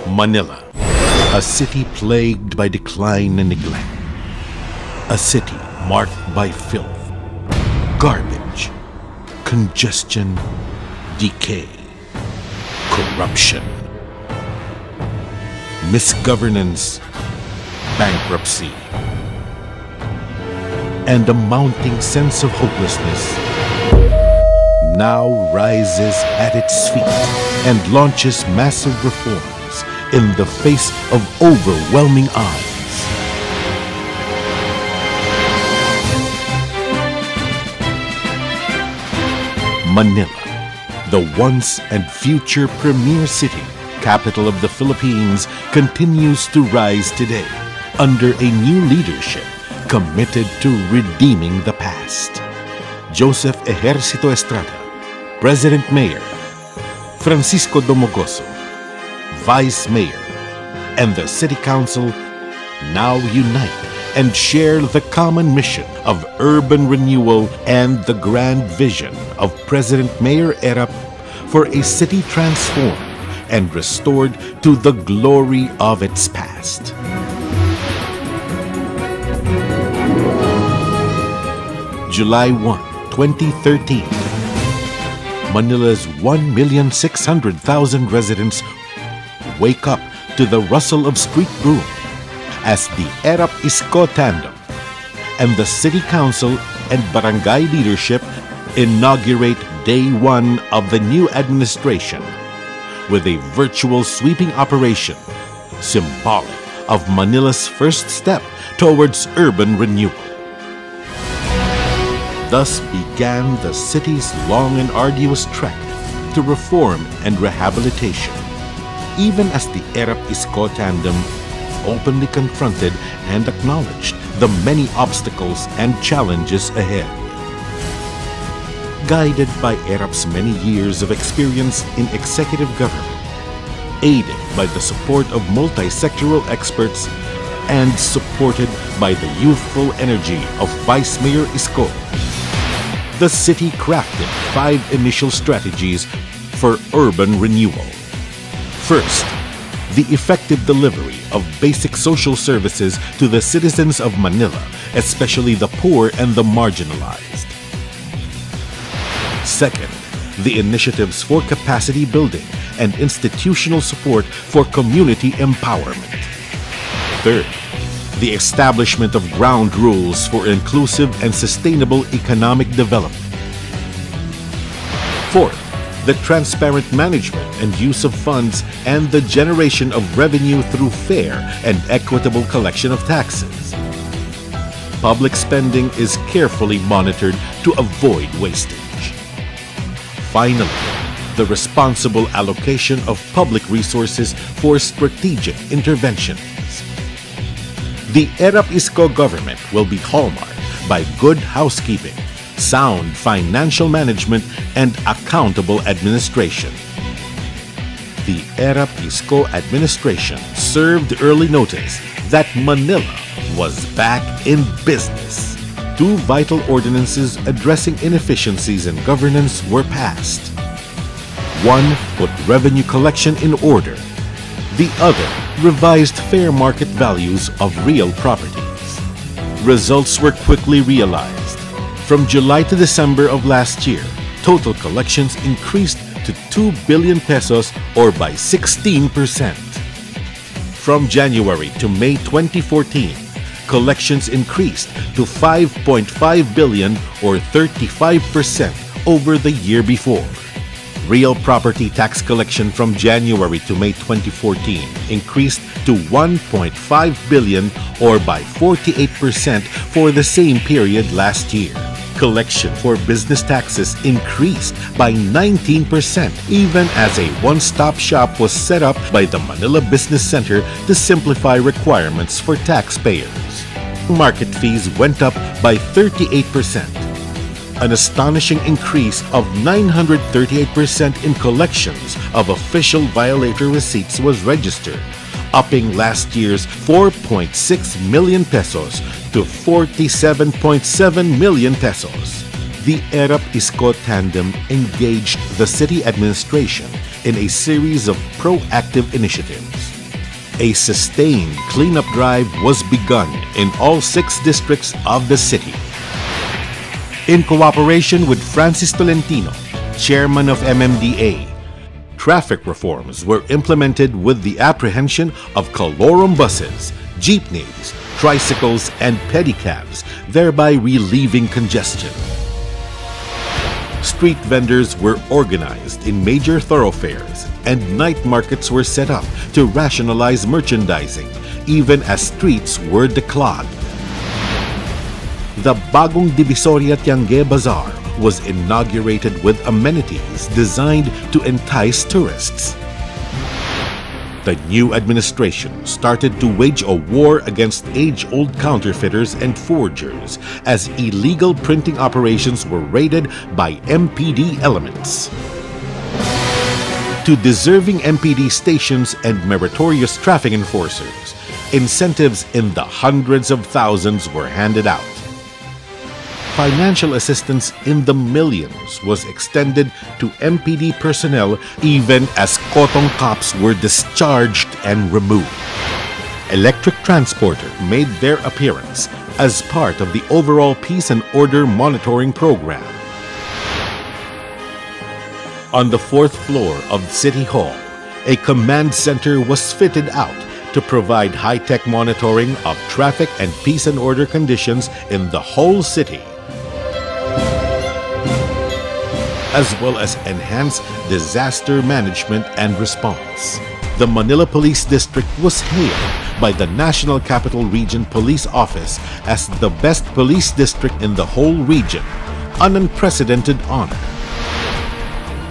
Manila, a city plagued by decline and neglect. A city marked by filth, garbage, congestion, decay, corruption, misgovernance, bankruptcy, and a mounting sense of hopelessness now rises at its feet and launches massive reforms in the face of overwhelming odds. Manila, the once and future premier city, capital of the Philippines, continues to rise today under a new leadership committed to redeeming the past. Joseph Ejercito Estrada, President Mayor, Francisco Domogoso, Vice Mayor, and the City Council now unite and share the common mission of urban renewal and the grand vision of President Mayor Erap for a city transformed and restored to the glory of its past. July 1, 2013, Manila's 1,600,000 residents wake up to the rustle of street broom as the Erap Isko tandem and the City Council and Barangay leadership inaugurate Day 1 of the new administration with a virtual sweeping operation, symbolic of Manila's first step towards urban renewal. Thus began the city's long and arduous trek to reform and rehabilitation, even as the Erap Isko tandem openly confronted and acknowledged the many obstacles and challenges ahead. Guided by Erap's many years of experience in executive government, aided by the support of multi-sectoral experts, and supported by the youthful energy of Vice Mayor Isko, the city crafted 5 initial strategies for urban renewal. First, the effective delivery of basic social services to the citizens of Manila, especially the poor and the marginalized. Second, the initiatives for capacity building and institutional support for community empowerment. Third, the establishment of ground rules for inclusive and sustainable economic development. Fourth, the transparent management and use of funds and the generation of revenue through fair and equitable collection of taxes. Public spending is carefully monitored to avoid wastage. Finally, the responsible allocation of public resources for strategic interventions. The Erap Isko government will be hallmarked by good housekeeping, sound financial management, and accountable administration. The Erap Isko administration served early notice that Manila was back in business. 2 vital ordinances addressing inefficiencies in governance were passed. One put revenue collection in order. The other revised fair market values of real properties. Results were quickly realized. From July to December of last year, total collections increased to 2 billion pesos or by 16%. From January to May 2014, collections increased to 5.5 billion or 35% over the year before. Real property tax collection from January to May 2014 increased to 1.5 billion or by 48% for the same period last year. Collection for business taxes increased by 19% even as a one-stop shop was set up by the Manila Business Center to simplify requirements for taxpayers. Market fees went up by 38%. An astonishing increase of 938% in collections of official violator receipts was registered, upping last year's 4.6 million pesos to 47.7 million pesos. The Erap Isko tandem engaged the city administration in a series of proactive initiatives. A sustained cleanup drive was begun in all 6 districts of the city. In cooperation with Francis Tolentino, chairman of MMDA, traffic reforms were implemented with the apprehension of colorum buses, jeepneys, tricycles, and pedicabs, thereby relieving congestion. Street vendors were organized in major thoroughfares, and night markets were set up to rationalize merchandising, even as streets were declogged. The Bagong Divisoria Tiangue Bazaar was inaugurated with amenities designed to entice tourists. The new administration started to wage a war against age-old counterfeiters and forgers as illegal printing operations were raided by MPD elements. To deserving MPD stations and meritorious traffic enforcers, incentives in the hundreds of thousands were handed out. Financial assistance in the millions was extended to MPD personnel even as Kotong cops were discharged and removed. Electric transporter made their appearance as part of the overall peace and order monitoring program. On the 4th floor of City Hall, a command center was fitted out to provide high-tech monitoring of traffic and peace and order conditions in the whole city, as well as enhance disaster management and response. The Manila Police District was hailed by the National Capital Region Police Office as the best police district in the whole region, an unprecedented honor.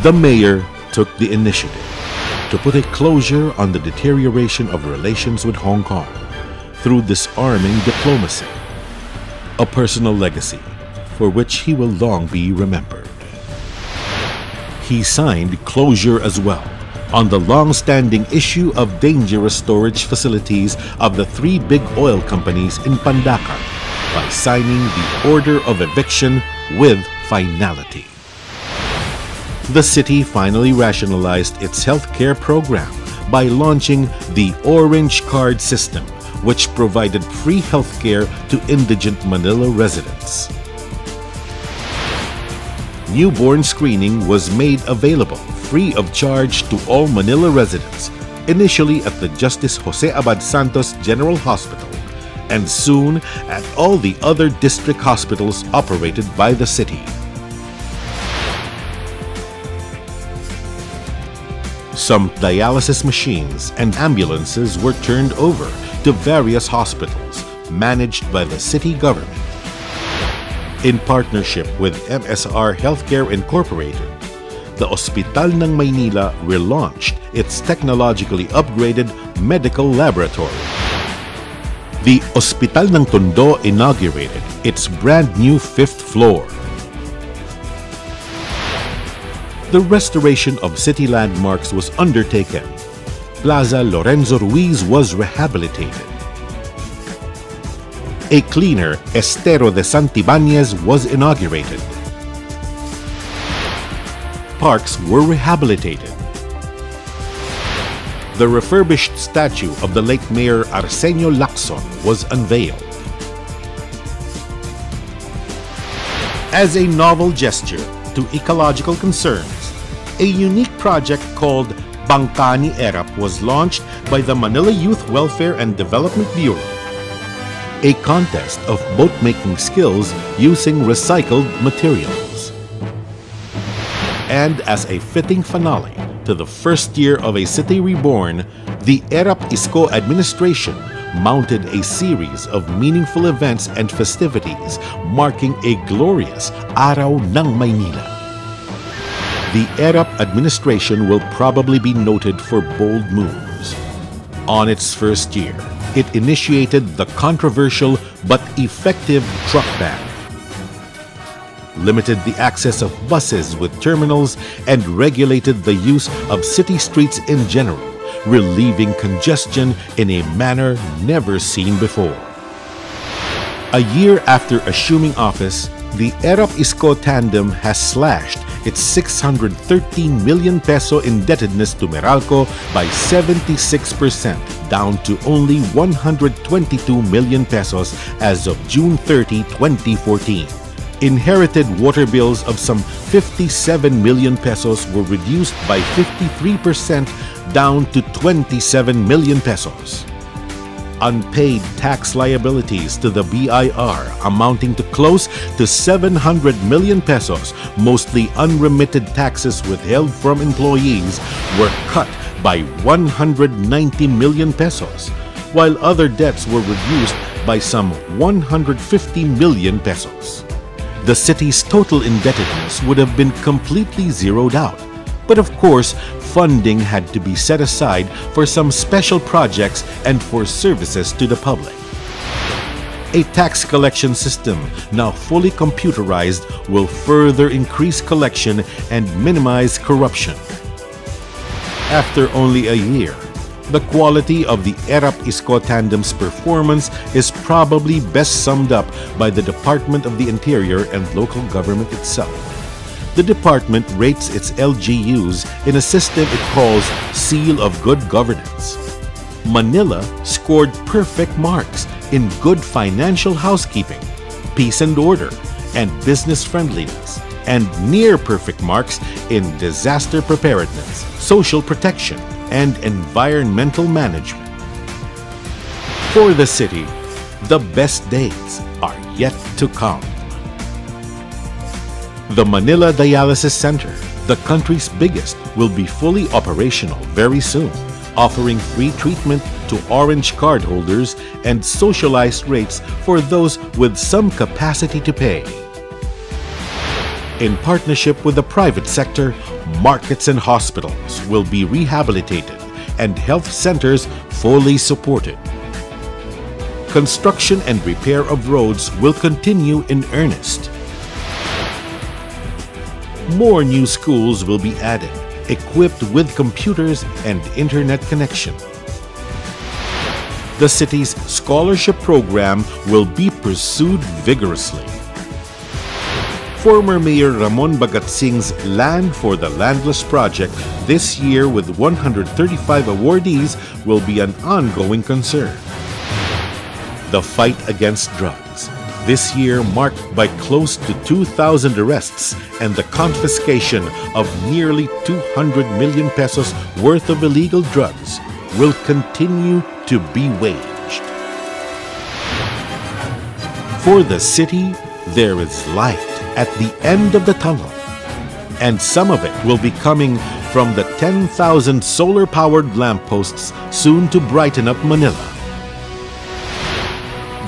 The mayor took the initiative to put a closure on the deterioration of relations with Hong Kong through disarming diplomacy, a personal legacy for which he will long be remembered. He signed closure as well on the long-standing issue of dangerous storage facilities of the 3 big oil companies in Pandacan by signing the order of eviction with finality. The city finally rationalized its healthcare program by launching the Orange Card system, which provided free healthcare to indigent Manila residents. Newborn screening was made available free of charge to all Manila residents, initially at the Justice Jose Abad Santos General Hospital, and soon at all the other district hospitals operated by the city. Some dialysis machines and ambulances were turned over to various hospitals managed by the city government. In partnership with MSR Healthcare Incorporated, the Hospital ng Maynila relaunched its technologically upgraded medical laboratory. The Hospital ng Tondo inaugurated its brand new 5th floor. The restoration of city landmarks was undertaken. Plaza Lorenzo Ruiz was rehabilitated. A cleaner Estero de Santibáñez was inaugurated. Parks were rehabilitated. The refurbished statue of the late Mayor Arsenio Lacson was unveiled. As a novel gesture to ecological concerns, a unique project called Bangka ni Erap was launched by the Manila Youth Welfare and Development Bureau, a contest of boat-making skills using recycled materials. And as a fitting finale to the first year of a city reborn, the Erap Isko administration mounted a series of meaningful events and festivities marking a glorious Araw ng Maynila. The Erap administration will probably be noted for bold moves. On its first year, it initiated the controversial but effective truck ban, limited the access of buses with terminals, and regulated the use of city streets in general, relieving congestion in a manner never seen before. A year after assuming office, the Erap Isko tandem has slashed its 613 million peso indebtedness to Meralco by 76%, down to only 122 million pesos as of June 30, 2014. Inherited water bills of some 57 million pesos were reduced by 53% down to 27 million pesos. Unpaid tax liabilities to the BIR amounting to close to 700 million pesos, mostly unremitted taxes withheld from employees, were cut by 190 million pesos, while other debts were reduced by some 150 million pesos. The city's total indebtedness would have been completely zeroed out. But of course, funding had to be set aside for some special projects and for services to the public. A tax collection system now fully computerized will further increase collection and minimize corruption. After only a year, the quality of the Erap Isko tandem's performance is probably best summed up by the Department of the Interior and local government itself. The department rates its LGUs in a system it calls Seal of Good Governance. Manila scored perfect marks in good financial housekeeping, peace and order, and business friendliness, and near perfect marks in disaster preparedness, social protection, and environmental management. For the city, the best days are yet to come. The Manila Dialysis Center, the country's biggest, will be fully operational very soon, offering free treatment to Orange card holders and socialized rates for those with some capacity to pay. In partnership with the private sector, markets and hospitals will be rehabilitated and health centers fully supported. Construction and repair of roads will continue in earnest. More new schools will be added, equipped with computers and internet connection. The city's scholarship program will be pursued vigorously. Former Mayor Ramon Bagatsing's Land for the Landless project this year with 135 awardees will be an ongoing concern. The fight against drugs, this year marked by close to 2,000 arrests and the confiscation of nearly 200 million pesos worth of illegal drugs, will continue to be waged. For the city, there is light at the end of the tunnel, and some of it will be coming from the 10,000 solar-powered lampposts soon to brighten up Manila.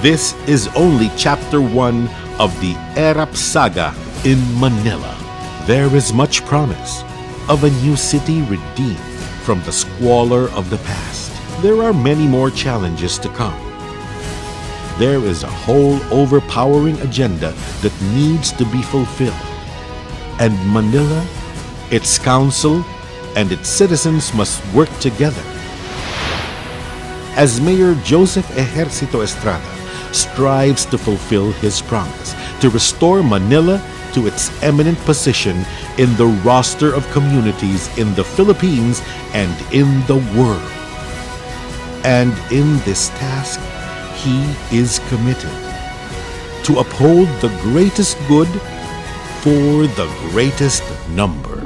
This is only Chapter 1 of the Erap saga in Manila. There is much promise of a new city redeemed from the squalor of the past. There are many more challenges to come. There is a whole overpowering agenda that needs to be fulfilled. And Manila, its council, and its citizens must work together. As Mayor Joseph Ejercito Estrada strives to fulfill his promise to restore Manila to its eminent position in the roster of communities in the Philippines and in the world. And in this task, he is committed to uphold the greatest good for the greatest number.